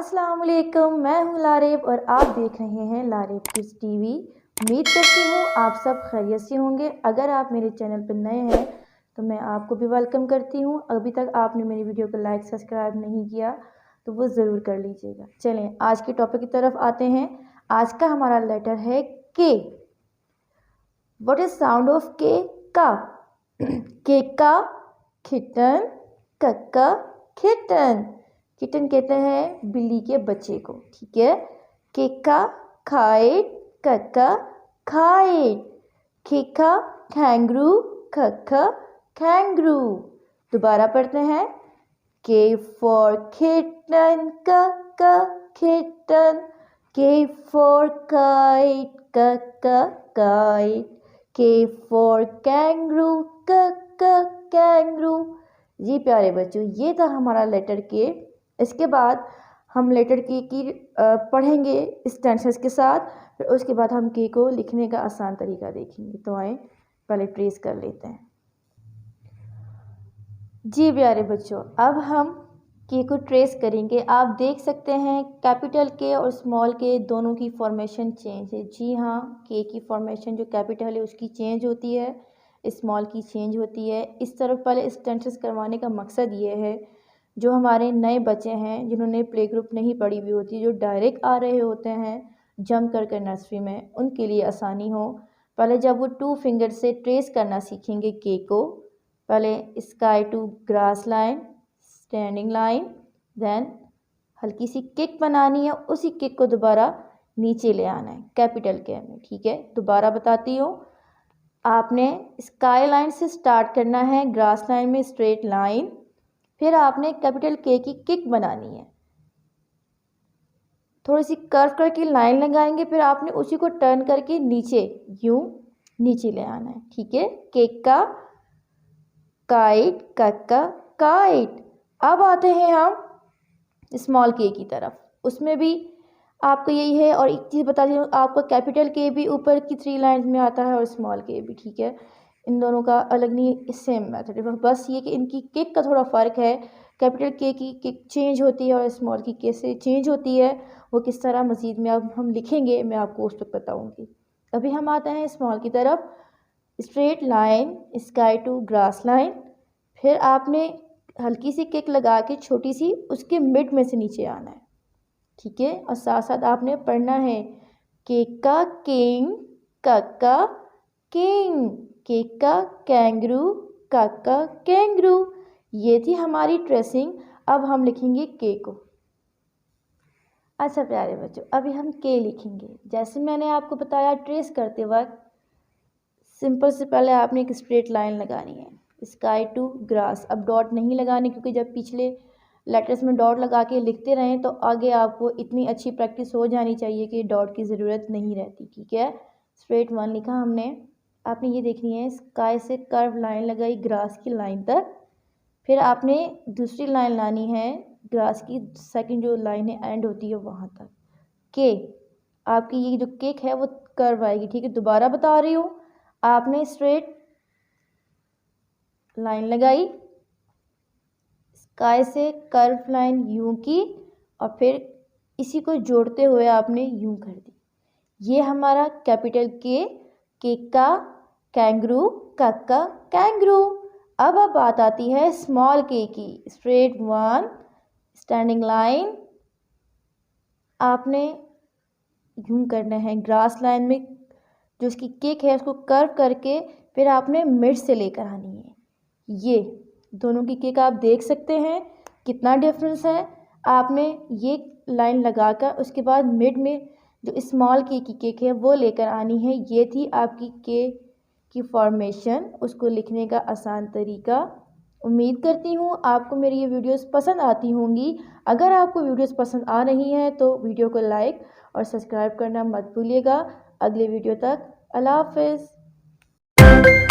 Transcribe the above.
अस्सलाम वालेकुम, मैं हूँ लारेब और आप देख रहे हैं लारेब किड्स टीवी। उम्मीद करती हूँ आप सब खैरियत से होंगे। अगर आप मेरे चैनल पर नए हैं तो मैं आपको भी वेलकम करती हूँ। अभी तक आपने मेरी वीडियो को लाइक सब्सक्राइब नहीं किया तो वो ज़रूर कर लीजिएगा। चलें आज के टॉपिक की तरफ आते हैं। आज का हमारा लेटर है के। व्हाट इज साउंड ऑफ के? का। के का किटन, कक्का किटन। किटन कहते हैं बिल्ली के बच्चे को, ठीक है। केका काइट, कक्का काइट। केका कैंगरू, कक्का कैंगरू। दोबारा पढ़ते हैं। के फॉर किटन, कक्का किटन। के फॉर काइट, कक्का काइट। के फॉर कैंगरू, कक्का कैंगरू। जी प्यारे बच्चों, ये था हमारा लेटर के। इसके बाद हम लेटर के की पढ़ेंगे इस टेंसेस के साथ। फिर उसके बाद हम के को लिखने का आसान तरीका देखेंगे। तो आए पहले ट्रेस कर लेते हैं। जी प्यारे बच्चों, अब हम के को ट्रेस करेंगे। आप देख सकते हैं कैपिटल के और स्मॉल के दोनों की फॉर्मेशन चेंज है। जी हाँ, के की फॉर्मेशन जो कैपिटल है उसकी चेंज होती है, स्मॉल की चेंज होती है। इस तरफ पहले इस टेंसेस करवाने का मकसद ये है जो हमारे नए बच्चे हैं जिन्होंने प्ले ग्रुप नहीं पढ़ी हुई होती, जो डायरेक्ट आ रहे होते हैं जंप कर नर्सरी में, उनके लिए आसानी हो। पहले जब वो 2 फिंगर से ट्रेस करना सीखेंगे के को, पहले sky to grass line, standing line, then हल्की सी किक बनानी है, उसी किक को दोबारा नीचे ले आना है कैपिटल के में, ठीक है। दोबारा बताती हूँ, आपने स्काई लाइन से स्टार्ट करना है, ग्रास लाइन में स्ट्रेट लाइन, फिर आपने कैपिटल के की किक बनानी है, थोड़ी सी कर्व करके लाइन लगाएंगे, फिर आपने उसी को टर्न करके नीचे यूं नीचे ले आना है, ठीक है। केक का काइट, कक्का काइट। अब आते हैं हम स्मॉल के की तरफ। उसमें भी आपको यही है। और एक चीज़ बता दूँ आपको, कैपिटल के भी ऊपर की 3 लाइन्स में आता है और स्मॉल के भी, ठीक है। इन दोनों का अलग नहीं, सेम मेथड है, बस ये कि इनकी किक का थोड़ा फ़र्क है। कैपिटल के की किक चेंज होती है और स्मॉल की कैसे चेंज होती है, वो किस तरह मज़ीद में अब हम लिखेंगे मैं आपको उस वक्त बताऊँगी। अभी हम आते हैं स्मॉल की तरफ। Straight line, sky to grass line, फिर आपने हल्की सी किक लगा के छोटी सी उसके मिड में से नीचे आना है, ठीक है। और साथ साथ आपने पढ़ना है केक का किंग, कक्का किंग। केक का कैंगरू, कक्का कैंगरू। ये थी हमारी ट्रेसिंग। अब हम लिखेंगे के को। अच्छा प्यारे बच्चों, अभी हम के लिखेंगे। जैसे मैंने आपको बताया, ट्रेस करते वक्त सिंपल से पहले आपने एक स्ट्रेट लाइन लगानी है, स्काई टू ग्रास। अब डॉट नहीं लगानी, क्योंकि जब पिछले लेटर्स में डॉट लगा के लिखते रहें तो आगे आपको इतनी अच्छी प्रैक्टिस हो जानी चाहिए कि डॉट की ज़रूरत नहीं रहती, ठीक है। स्ट्रेट 1 लिखा हमने। आपने ये देखनी है, स्काई से कर्व लाइन लगाई ग्रास की लाइन तक, फिर आपने दूसरी लाइन लानी है ग्रास की सेकंड जो लाइन है एंड होती है वहाँ तक। के आपकी ये जो केक है वो कर्व आएगी, ठीक है। दोबारा बता रही हूँ, आपने स्ट्रेट लाइन लगाई, स्काई से कर्व लाइन यूं की, और फिर इसी को जोड़ते हुए आपने यूं कर दी। ये हमारा कैपिटल के, केक का कैंगरू, कक्का कैंगरू। अब बात आती है स्मॉल के की। स्ट्रेट 1 स्टैंडिंग लाइन, आपने यूं करना है ग्रास लाइन में, जो उसकी केक है उसको कर्व करके फिर आपने मिड से लेकर आनी है। ये दोनों की केक आप देख सकते हैं कितना डिफरेंस है। आपने ये लाइन लगाकर उसके बाद मिड में जो स्मॉल के की केक है वो लेकर आनी है। ये थी आपकी के की फॉर्मेशन, उसको लिखने का आसान तरीका। उम्मीद करती हूँ आपको मेरी ये वीडियोस पसंद आती होंगी। अगर आपको वीडियोस पसंद आ रही हैं तो वीडियो को लाइक और सब्सक्राइब करना मत भूलिएगा। अगले वीडियो तक अल्लाह हाफ़िज़।